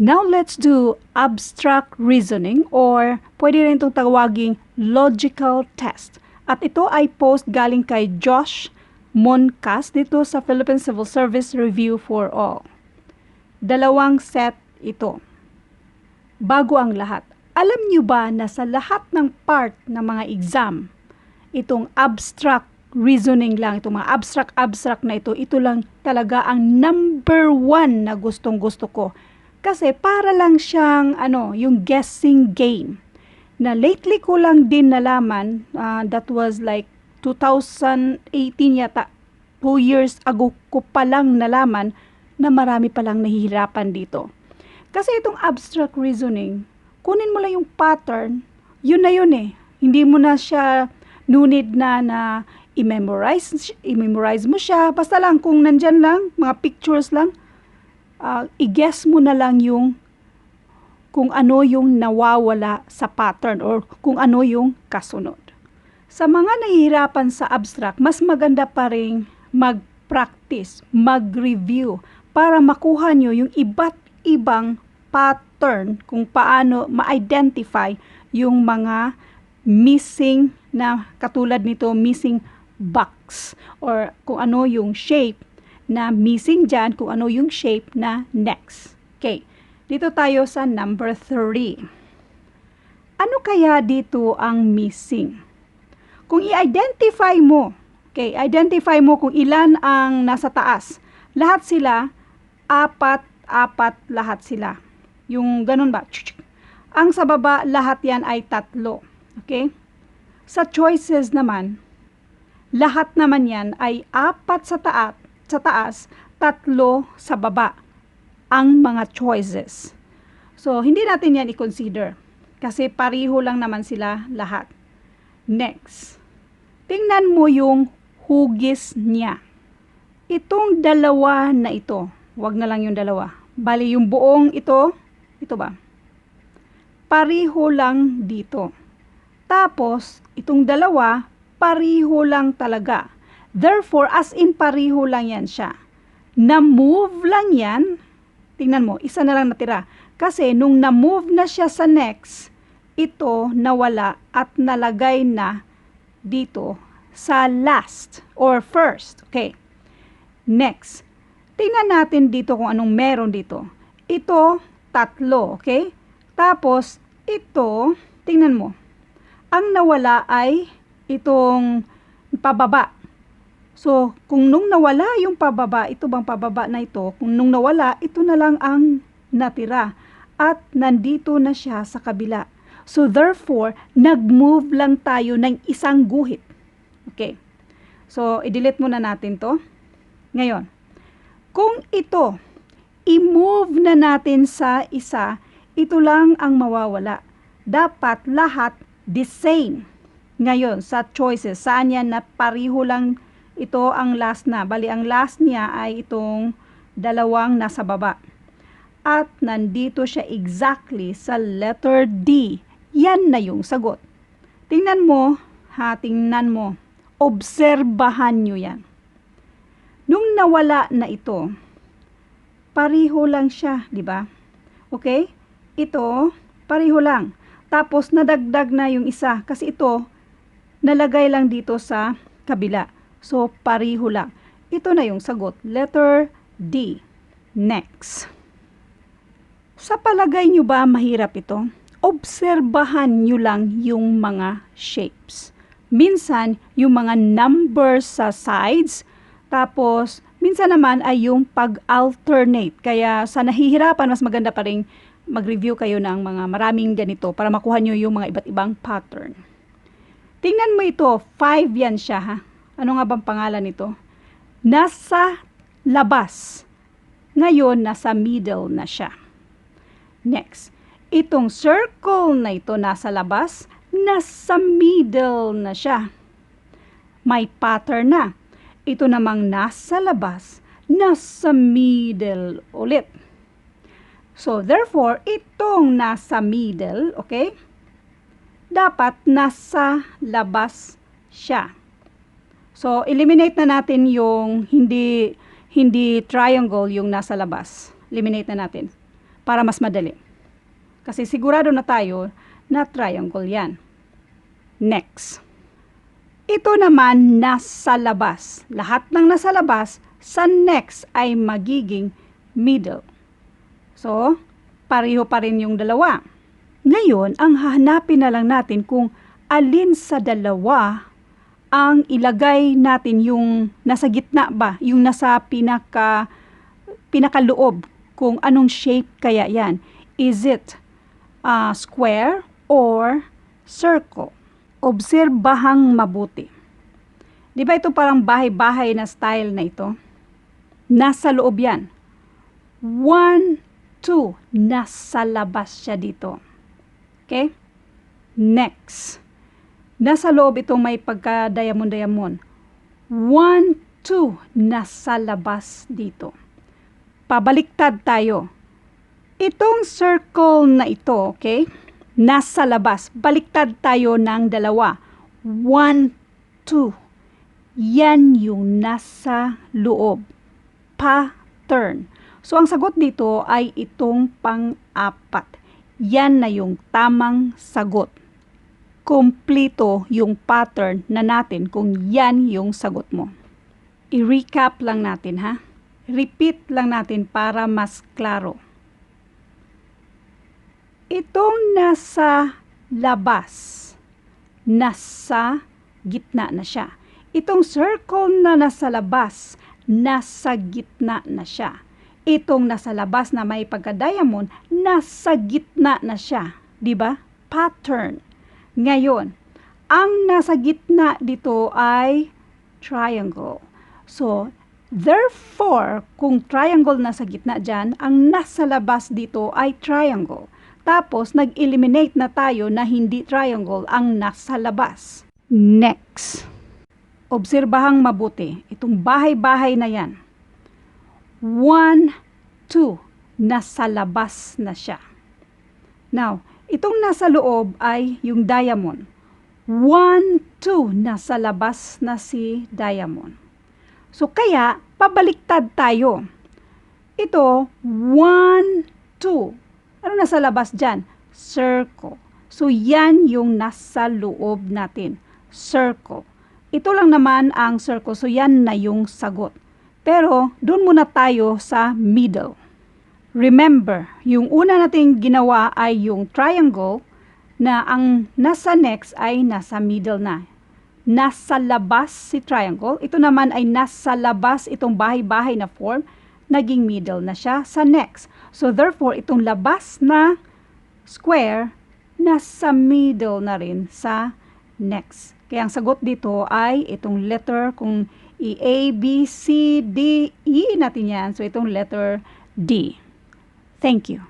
Now let's do abstract reasoning or pwede rin itong tawaging logical test. At ito ay post galing kay Josh Moncas dito sa Philippine Civil Service Review for All. Dalawang set ito. Bago ang lahat, alam niyo ba na sa lahat ng part ng mga exam, itong abstract reasoning lang, itong mga abstract na ito lang talaga ang number 1 na gustong-gusto ko. Kasi para lang siyang yung guessing game na lately ko lang din nalaman, that was like 2018 yata, 2 years ago ko pa lang nalaman na marami palang nahihirapan dito. Kasi itong abstract reasoning, kunin mo lang yung pattern, yun na yun eh. Hindi mo na siya nunid na i-memorize mo siya. Basta lang kung nandyan lang, mga pictures lang, i-guess mo na lang yung kung ano yung nawawala sa pattern or kung ano yung kasunod. Sa mga nahihirapan sa abstract, mas maganda pa rin mag-practice, mag-review para makuha nyo yung iba't ibang pattern kung paano ma-identify yung mga missing na katulad nito, missing box or kung ano yung shape na missing dyan, kung ano yung shape na next. Okay, dito tayo sa number 3. Ano kaya dito ang missing? Kung i-identify mo, identify mo kung ilan ang nasa taas. Lahat sila, apat lahat sila. Yung ganun ba? Ang sa baba, lahat yan ay 3. Okay? Sa choices naman, lahat naman yan ay 4 sa taas, 3 sa baba ang mga choices. So, hindi natin yan i-consider kasi pariho lang naman sila lahat. Next, tingnan mo yung hugis niya. Itong dalawa na ito, wag na lang yung dalawa. Bali yung buong ito ba? Pariho lang dito. Tapos, itong dalawa, pariho lang talaga. Therefore, as in pariho lang yan siya. Na-move lang yan. Tingnan mo, isa na lang natira. Kasi nung na-move na siya sa next, ito nawala at nalagay na dito sa last or first. Okay. Next. Tingnan natin dito kung anong meron dito. Ito, 3. Okay. Tapos, ito, tingnan mo. Ang nawala ay itong pababa. So, kung nung nawala yung pababa, ito bang pababa na ito, kung nung nawala, ito na lang ang natira. At nandito na siya sa kabila. So, therefore, nag-move lang tayo ng isang guhit. Okay. So, i-delete muna natin to. Ngayon, kung ito, i-move na natin sa isa, ito lang ang mawawala. Dapat lahat the same. Ngayon, sa choices, saan yan na pariho lang ito ang last na. Bali, ang last niya ay itong dalawang nasa baba. At nandito siya exactly sa letter D. Yan na yung sagot. Tingnan mo, tingnan mo. Obserbahan nyo yan. Nung nawala na ito, pariho lang siya, di ba? Okay? Ito, pariho lang. Tapos, nadagdag na yung isa. Kasi ito, nalagay lang dito sa kabila. So, pariho lang. Ito na yung sagot. Letter D. Next. Sa palagay nyo ba mahirap ito? Obserbahan nyo lang yung mga shapes. Minsan, yung mga numbers sa sides. Tapos, minsan naman ay yung pag-alternate. Kaya sa nahihirapan, mas maganda pa rin mag-review kayo ng mga maraming ganito para makuha nyo yung mga iba't ibang pattern. Tingnan mo ito, 5 yan siya ha. Ano nga bang pangalan nito? Nasa labas. Ngayon, nasa middle na siya. Next, itong circle na ito nasa labas, nasa middle na siya. May pattern na. Ito namang nasa labas, nasa middle ulit. So, therefore, itong nasa middle, okay? Dapat nasa labas siya. So, eliminate na natin yung hindi triangle yung nasa labas. Eliminate na natin. para mas madali. Kasi sigurado na tayo na triangle yan. Next. Ito naman nasa labas. Lahat ng nasa labas, sa next ay magiging middle. So, pareho pa rin yung dalawa. Ngayon, ang hahanapin na lang natin kung alin sa dalawa ang ilagay natin yung nasa gitna ba, yung nasa pinakaloob, kung anong shape kaya yan. Is it square or circle? Obserbahang mabuti. Di ba ito parang bahay-bahay na style na ito? Nasa loob yan. 1, 2, nasa labas siya dito. Okay? Next. Nasa loob itong may pagka-diamond-diamond. 1, 2, nasa labas dito. Pabaliktad tayo. Itong circle na ito, okay? Nasa labas. Baliktad tayo ng dalawa. 1, 2. Yan yung nasa loob. Pattern. So, ang sagot dito ay itong pang-apat. Yan na yung tamang sagot. Kumplito yung pattern na natin kung yan yung sagot mo. I-recap lang natin, ha? Repeat lang natin para mas klaro. Itong nasa labas, nasa gitna na siya. Itong circle na nasa labas, nasa gitna na siya. Itong nasa labas na may pagka-diamond, nasa gitna na siya. Diba? Pattern. Ngayon, ang nasa gitna dito ay triangle. So, therefore, kung triangle nasa gitna dyan, ang nasa labas dito ay triangle. Tapos, nag-eliminate na tayo na hindi triangle ang nasa labas. Next. Obserbahang mabuti. Itong bahay-bahay na yan. 1, 2. Nasa labas na siya. Now, itong nasa loob ay yung diamond. 1, 2. Nasa labas na si diamond. So, kaya, pabaliktad tayo. Ito, 1, 2. Ano nasa labas dyan? Circle. So, yan yung nasa loob natin. Circle. Ito lang naman ang circle. So, yan na yung sagot. Pero, doon muna tayo sa middle. Remember, yung una nating ginawa ay yung triangle na ang nasa next ay nasa middle na. Nasa labas si triangle. Ito naman ay nasa labas itong bahay-bahay na form. Naging middle na siya sa next. So, therefore, itong labas na square, nasa middle na rin sa next. Kaya ang sagot dito ay itong letter, kung A, B, C, D, E natin yan. So, itong letter D. Thank you.